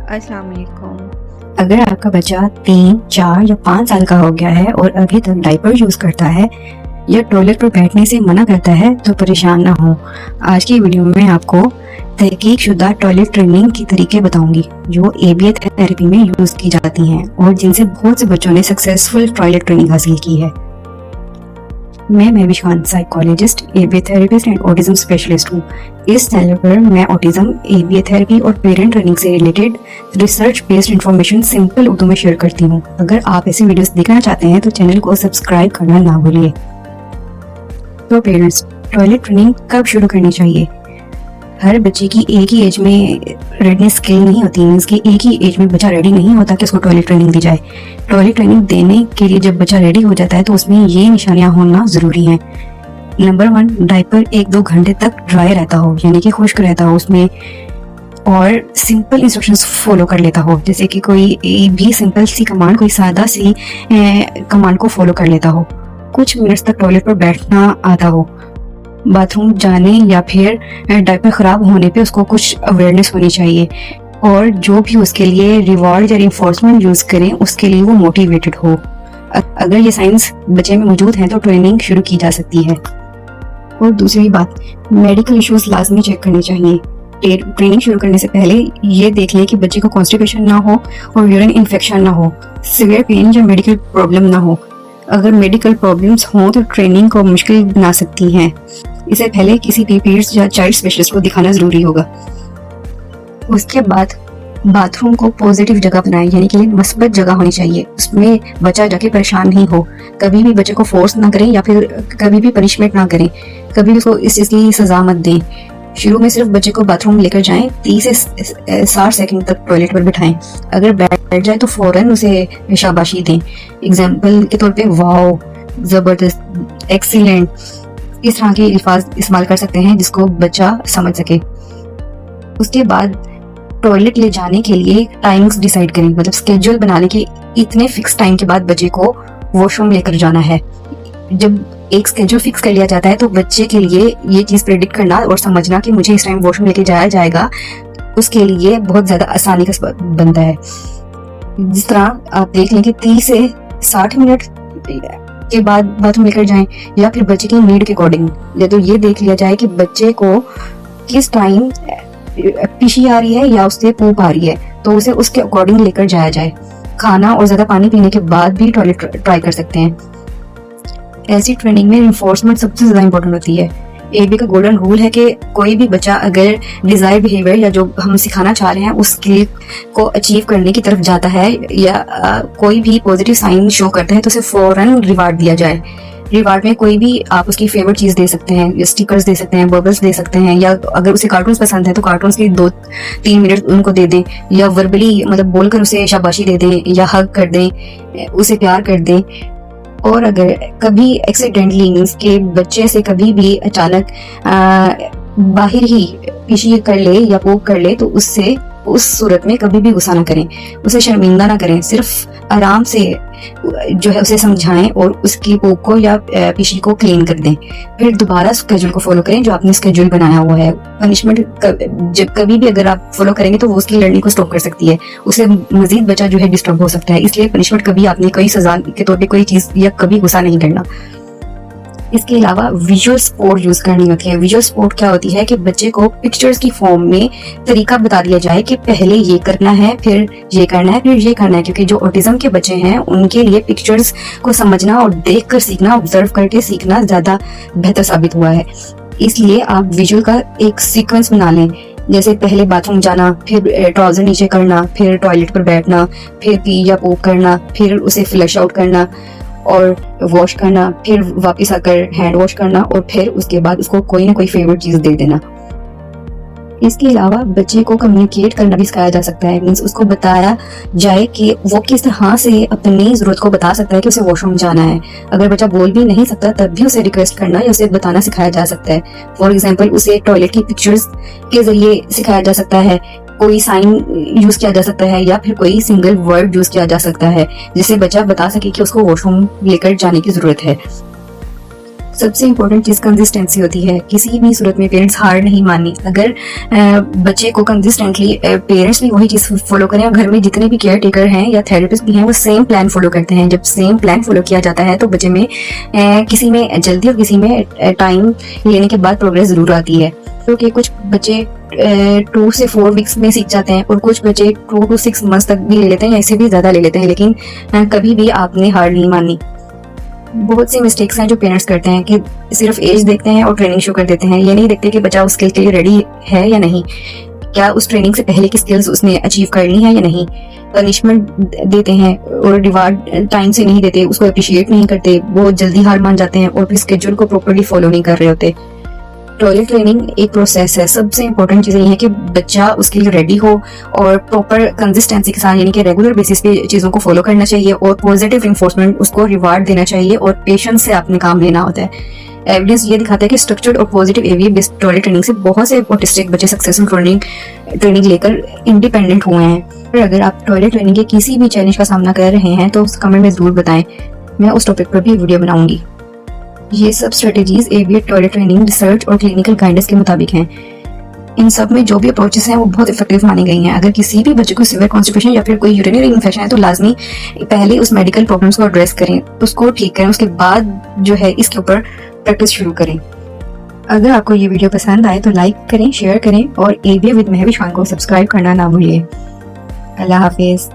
अस्सलाम वालेकुम। अगर आपका बच्चा 3, 4 या 5 साल का हो गया है और अभी तक डायपर यूज करता है या टॉयलेट पर बैठने से मना करता है तो परेशान ना हो। आज की वीडियो में आपको तहकीक शुदा टॉयलेट ट्रेनिंग के तरीके बताऊंगी जो ABA थेरेपी में यूज की जाती हैं और जिनसे बहुत से बच्चों ने सक्सेसफुल टॉयलेट ट्रेनिंग हासिल की है। मैं Mahvish Khan psychologist, ABA therapist and autism specialist हूँ। इस चैनल पर मैं ऑटिज्म, ABA थेरेपी और पेरेंट ट्रेनिंग से related research based information simple Urdu में शेयर करती हूँ। अगर आप ऐसी वीडियोस देखना चाहते हैं तो चैनल को सब्सक्राइब करना ना भूलिए। तो पेरेंट्स, टॉयलेट ट्रेनिंग कब शुरू करनी चाहिए? हर बच्चे की एक ही एज में रेडनेस स्केल नहीं होती, मींस कि एक ही एज में बच्चा रेडी नहीं होता कि उसको टॉयलेट ट्रेनिंग दी जाए। टॉयलेट ट्रेनिंग देने के लिए जब बच्चा रेडी हो जाता है तो उसमें ये निशानियां होना जरूरी हैं। नंबर 1, डायपर 1-2 घंटे तक ड्राई रहता हो, यानी कि खुश्क रहता हो उसमें, और सिंपल इंस्ट्रक्शंस फॉलो कर लेता हो, जैसे कि कोई भी सिंपल सी कमांड, कोई सादा सी कमांड को फॉलो कर लेता हो, कुछ मिनट्स तक टॉयलेट पर बैठना आता हो, बाथरूम जाने या फिर डायपर खराब होने पे उसको कुछ अवेयरनेस होनी चाहिए, और जो भी उसके लिए रिवॉर्ड या रिइंफोर्समेंट यूज करें उसके लिए वो मोटिवेटेड हो। अगर ये साइंस बच्चे में मौजूद हैं तो ट्रेनिंग शुरू की जा सकती है। और दूसरी बात, मेडिकल इश्यूज लाजमी चेक करने चाहिए। ट्रेनिंग शुरू करने से पहले ये देख लें कि बच्चे को कॉन्स्टिपेशन ना हो और यूरिन इन्फेक्शन ना हो, सीवियर पेन या मेडिकल प्रॉब्लम ना हो। अगर मेडिकल प्रॉब्लम्स हों तो ट्रेनिंग को मुश्किल बना सकती हैं। इससे पहले किसी पीडियाट्रिस्ट या चाइल्ड स्पेशलिस्ट को दिखाना जरूरी होगा। उसके बाद बाथरूम को पॉजिटिव जगह बनाएं, यानी कि मस्बत जगह होनी चाहिए, उसमें बच्चा जाके परेशान नहीं हो। कभी भी बच्चे को फोर्स ना करें या फिर कभी भी पनिशमेंट ना करें, कभी उसको इस चीज की सजा मत दें। शुरू में सिर्फ बच्चे को बाथरूम लेकर जाएं, 30 से 60 सेकंड तक टॉयलेट पर बिठाएं। अगर बैठ जाए तो फौरन उसे शाबाशी दें, एग्जाम्पल के तौर पे वाओ, जबरदस्त, एक्सीलेंट, इस तरह के अल्फाज इस्तेमाल कर सकते हैं जिसको बच्चा समझ सके। उसके बाद टॉयलेट ले जाने के लिए टाइमिंग्स डिसाइड करें, मतलब स्केड्यूल बनाने के इतने फिक्स टाइम के बाद बच्चे को वॉशरूम लेकर जाना है। जब एक स्केड्यूल फिक्स कर लिया जाता है तो बच्चे के लिए ये चीज प्रेडिक्ट करना और समझना कि मुझे इस टाइम वॉशरूम लेके जाया जाएगा, उसके लिए बहुत ज्यादा आसानी का सबब बनता है। जिस तरह आप देख लें कि 30 से 60 मिनट के बाद बाथरूम लेकर जाएं, या फिर बच्चे की नीड के अकॉर्डिंग, या तो ये देख लिया जाए कि बच्चे को किस टाइम पीशी आ रही है या उससे पूप आ रही है, तो उसे उसके अकॉर्डिंग लेकर जाया जाए। खाना और ज्यादा पानी पीने के बाद भी टॉयलेट ट्राई कर सकते हैं। ऐसी ट्रेनिंग में इन्फोर्समेंट सबसे ज्यादा इंपॉर्टेंट होती है। ABA का गोल्डन रूल है कि कोई भी बच्चा अगर डिजायर बिहेवियर या जो हम सिखाना चाह रहे हैं उसके को अचीव करने की तरफ जाता है या कोई भी पॉजिटिव साइन शो करता है तो उसे फौरन रिवार्ड दिया जाए। रिवार्ड में कोई भी आप उसकी फेवरेट चीज दे सकते हैं, या स्टिकर्स दे सकते हैं, बबल्स दे सकते हैं, या अगर उसे कार्टून्स पसंद है तो कार्टून्स के 2-3 मिनट उनको दे दें, या वर्बली मतलब बोलकर उसे शाबाशी दे दें, या हग कर दें, उसे प्यार कर दें। और अगर कभी एक्सीडेंटली मींस के बच्चे से कभी भी अचानक बाहर ही पीशी कर ले या पोक कर ले तो उससे उस सूरत में कभी भी गुस्सा ना करें, उसे शर्मिंदा ना करें, सिर्फ आराम से जो है उसे समझाएं और उसकी पोक को या पीशी को क्लीन कर दें। फिर दोबारा स्केड्यूल को फॉलो करें जो आपने स्केड्यूल बनाया हुआ है। पनिशमेंट जब कभी भी अगर आप फॉलो करेंगे तो वो उसकी लर्निंग को स्टॉप कर सकती है, उसे मजीद बच्चा जो है डिस्टर्ब हो सकता है। इसलिए पनिशमेंट कभी आपने कोई सजा के तौर पर कोई चीज या कभी गुस्सा नहीं करना। इसके अलावा विजुअल सपोर्ट यूज करनी होती है। विजुअल सपोर्ट क्या होती है कि बच्चे को पिक्चर्स की फॉर्म में तरीका बता दिया जाए कि पहले ये करना है, फिर ये करना है, फिर ये करना है, क्योंकि जो ऑटिज्म के बच्चे हैं उनके लिए पिक्चर्स को समझना और देखकर सीखना, ऑब्जर्व करके सीखना ज्यादा बेहतर साबित हुआ है। इसलिए आप विजुअल का एक सीक्वेंस बना लें, जैसे पहले बाथरूम जाना, फिर ट्राउजर नीचे करना, फिर टॉयलेट पर बैठना, फिर पी या पोक करना, फिर उसे फ्लश आउट करना और वॉश करना, फिर वापस आकर हैंड वॉश करना, और फिर उसके बाद उसको कोई ना कोई फेवरेट चीज दे देना। इसके अलावा बच्चे को कम्युनिकेट करना भी सिखाया जा सकता है, मींस उसको बताया जाए कि वो किस तरह से अपनी जरूरत को बता सकता है कि उसे वॉशरूम जाना है। अगर बच्चा बोल भी नहीं सकता तब भी उसे रिक्वेस्ट करना या उसे बताना सिखाया जा सकता है। फॉर एग्जाम्पल उसे टॉयलेट की पिक्चर्स के जरिए सिखाया जा सकता है, कोई साइन यूज किया जा सकता है, या फिर कोई सिंगल वर्ड यूज किया जा सकता है जिससे बच्चा बता सके कि उसको वॉशरूम लेकर जाने की जरूरत है। सबसे इम्पोर्टेंट चीज़ कंसिस्टेंसी होती है। किसी भी सूरत में पेरेंट्स हार नहीं माननी। अगर बच्चे को कंसिस्टेंटली पेरेंट्स भी वही चीज़ फॉलो करें और घर में जितने भी केयर टेकर हैं या थेरेपिस्ट भी हैं वो सेम प्लान फॉलो करते हैं। जब सेम प्लान फॉलो किया जाता है तो बच्चे में किसी में जल्दी और किसी में टाइम लेने के बाद प्रोग्रेस ज़रूर आती है। क्योंकि कुछ बच्चे 2 से 4 वीक्स में सीख जाते हैं और कुछ बच्चे 2 to 6 मंथ्स तक भी ले लेते हैं या इससे भी ज़्यादा ले लेते हैं, लेकिन कभी भी आपने हार नहीं माननी। बहुत सी मिस्टेक्स हैं जो पेरेंट्स करते हैं कि सिर्फ एज देखते हैं और ट्रेनिंग शुरू कर देते हैं। ये नहीं देखते कि बच्चा उस स्किल के लिए रेडी है या नहीं, क्या उस ट्रेनिंग से पहले की स्किल्स उसने अचीव कर ली है या नहीं। पनिशमेंट देते हैं और रिवार्ड टाइम से नहीं देते, उसको अप्रिशिएट नहीं करते, बहुत जल्दी हार मान जाते हैं और फिर स्केड्यूल को प्रॉपर्ली फॉलो नहीं कर रहे होते। टॉयलेट ट्रेनिंग एक प्रोसेस है। सबसे इंपॉर्टेंट चीज़ ये है कि बच्चा उसके लिए रेडी हो और प्रॉपर कंसिस्टेंसी के साथ यानी कि रेगुलर बेसिस पे चीज़ों को फॉलो करना चाहिए और पॉजिटिव इन्फोर्समेंट उसको रिवार्ड देना चाहिए और पेशेंस से अपने काम लेना होता है। एविडेंस ये दिखाता है कि स्ट्रक्चर्ड और positive AVA based toilet training से बहुत से ऑटिस्टिक बच्चे सक्सेसफुल ट्रेनिंग लेकर इंडिपेंडेंट हुए हैं। और अगर आप टॉयलेट ट्रेनिंग के किसी भी चैलेंज का सामना कर रहे हैं तो कमेंट में ज़रूर बताएं, मैं उस टॉपिक पर भी वीडियो बनाऊंगी। ये सब strategies AVA toilet training research और क्लिनिकल गाइडेंस के मुताबिक हैं। इन सब में जो भी अप्रोचेस हैं वो बहुत इफेक्टिव मानी गई हैं। अगर किसी भी बच्चे को सीवियर कॉन्स्टिपेशन या फिर कोई यूरिनरी इन्फेक्शन है तो लाजमी पहले उस मेडिकल प्रॉब्लम्स को एड्रेस करें, उसको ठीक करें, उसके बाद जो है इसके ऊपर प्रैक्टिस शुरू करें। अगर आपको ये वीडियो पसंद आए तो लाइक करें, शेयर करें और एवीए विद महविश खान को सब्सक्राइब करना ना भूलिए। अल्लाह हाफिज़।